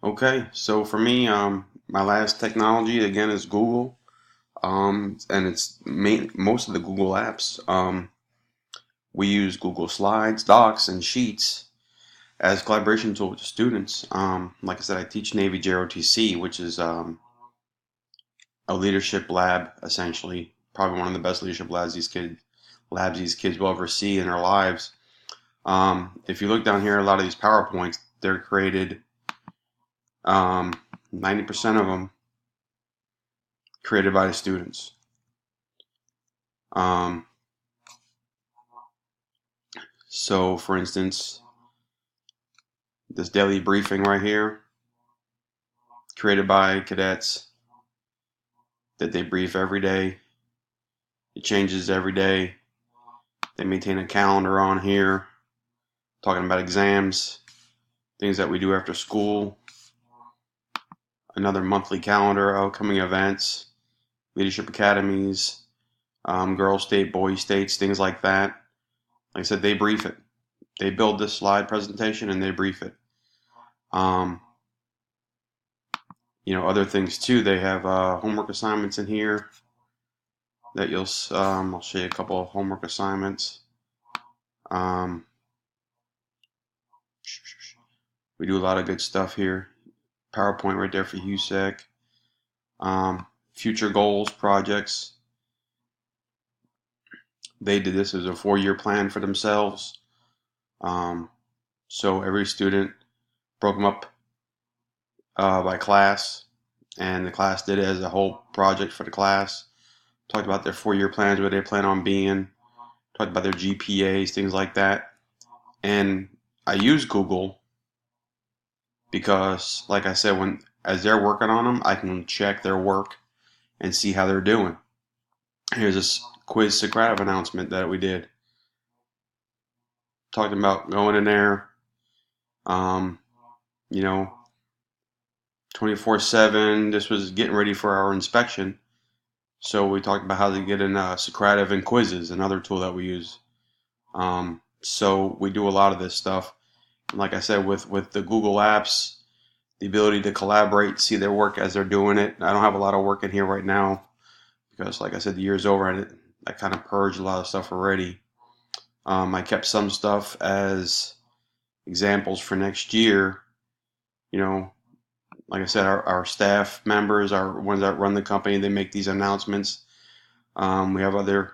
Okay, so for me, my last technology again is Google, and it's most of the Google apps. We use Google Slides, Docs, and Sheets as collaboration tool with the students. Like I said, I teach Navy JROTC, which is a leadership lab, essentially, probably one of the best leadership labs these kids will ever see in their lives. If you look down here, a lot of these PowerPoints, they're created, 90% of them created by the students. Um, so, for instance, this daily briefing right here, created by cadets, that they brief every day. It changes every day. They maintain a calendar on here, talking about exams, things that we do after school, another monthly calendar of upcoming events, leadership academies, girls state, boys states, things like that. Like I said, they brief it. They build this slide presentation and they brief it. Um, other things too. They have homework assignments in here that I'll show you a couple of homework assignments. Um, we do a lot of good stuff here. PowerPoint right there for USEC. Future goals, projects. They did this as a 4-year plan for themselves. So every student broke them up by class, and the class did it as a whole project for the class. Talked about their 4-year plans, where they plan on being. Talked about their GPAs, things like that. And I use Google because, like I said, as they're working on them, I can check their work and see how they're doing. Here's this quiz Socrative announcement that we did. Talking about going in there, um, you know, 24/7. This was getting ready for our inspection. So we talked about how to get in Socrative and quizzes, another tool that we use. So we do a lot of this stuff. And like I said, with the Google Apps, the ability to collaborate, see their work as they're doing it. I don't have a lot of work in here right now because, like I said, the year's over and I kind of purged a lot of stuff already. I kept some stuff as examples for next year. You know, like I said, our staff members, our ones that run the company, they make these announcements. We have other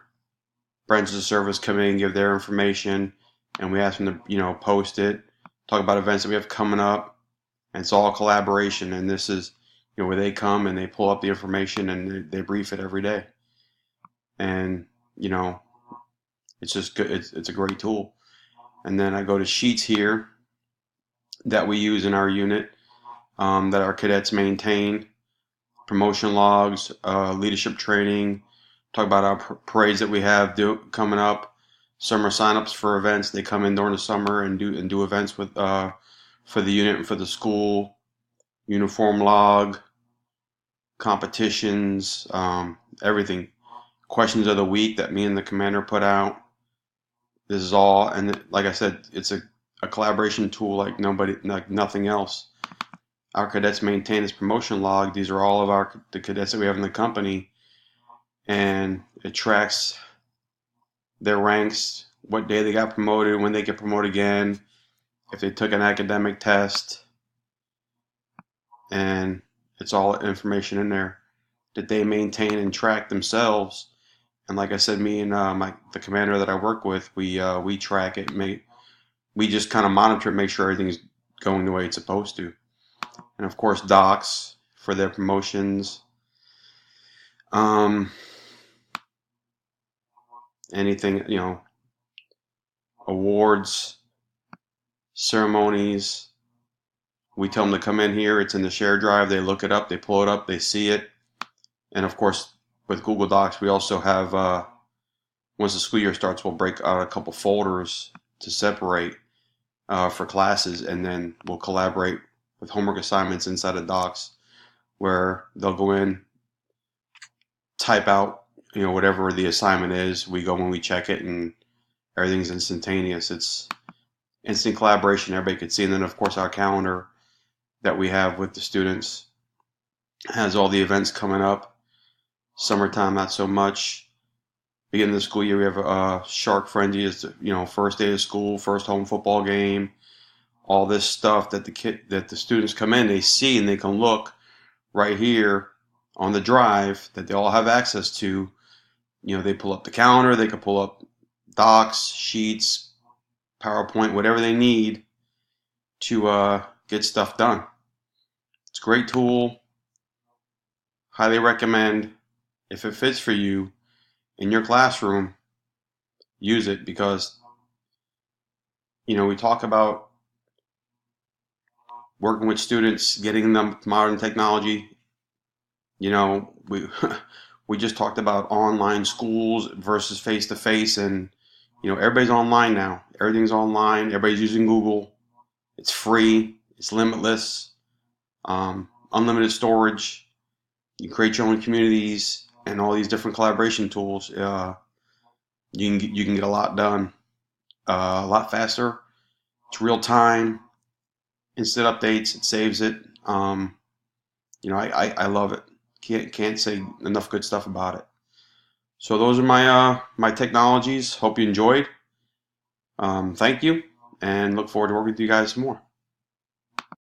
branches of service come in and give their information, and we ask them to, post it, talk about events that we have coming up, and it's all collaboration. And this is, where they come and they pull up the information and they brief it every day. And, it's just good. It's a great tool. And then I go to Sheets here that we use in our unit, that our cadets maintain, promotion logs, leadership training, talk about our parades that we have coming up, summer signups for events. They come in during the summer and do events with for the unit and for the school, uniform log, competitions, everything. Questions of the week that me and the commander put out. This is all, and like I said, it's a collaboration tool like nothing else. Our cadets maintain this promotion log. These are all of the cadets that we have in the company, and it tracks their ranks, what day they got promoted, when they get promoted again, if they took an academic test, and it's all information in there that they maintain and track themselves. And like I said, me and the commander that I work with, we track it. We just kind of monitor it, make sure everything's going the way it's supposed to. And of course, docs for their promotions. Anything, awards, ceremonies. We tell them to come in here. It's in the share drive. They look it up. They pull it up. They see it. And of course, with Google Docs, we also have, once the school year starts, we'll break out a couple folders to separate for classes, and then we'll collaborate with homework assignments inside of Docs, where they'll go in, type out, whatever the assignment is. We go when we check it, and everything's instantaneous. It's instant collaboration. Everybody could see. And then, of course, our calendar that we have with the students. It has all the events coming up. Summertime, not so much. Beginning of the school year, we have Shark Frenzy is first day of school, first home football game. All this stuff that the students come in, they see and they can look right here on the drive that they all have access to. They pull up the calendar, they can pull up docs, sheets, PowerPoint, whatever they need to get stuff done. It's a great tool. Highly recommend. If it fits for you in your classroom, use it, because we talk about working with students, getting them modern technology. We we just talked about online schools versus face to face, and everybody's online now. Everything's online. Everybody's using Google. It's free. It's limitless. Unlimited storage. You can create your own communities and all these different collaboration tools. You can get a lot done a lot faster. It's real time, instant updates. It saves it. I love it. Can't say enough good stuff about it. So those are my technologies. Hope you enjoyed. Thank you, and look forward to working with you guys some more.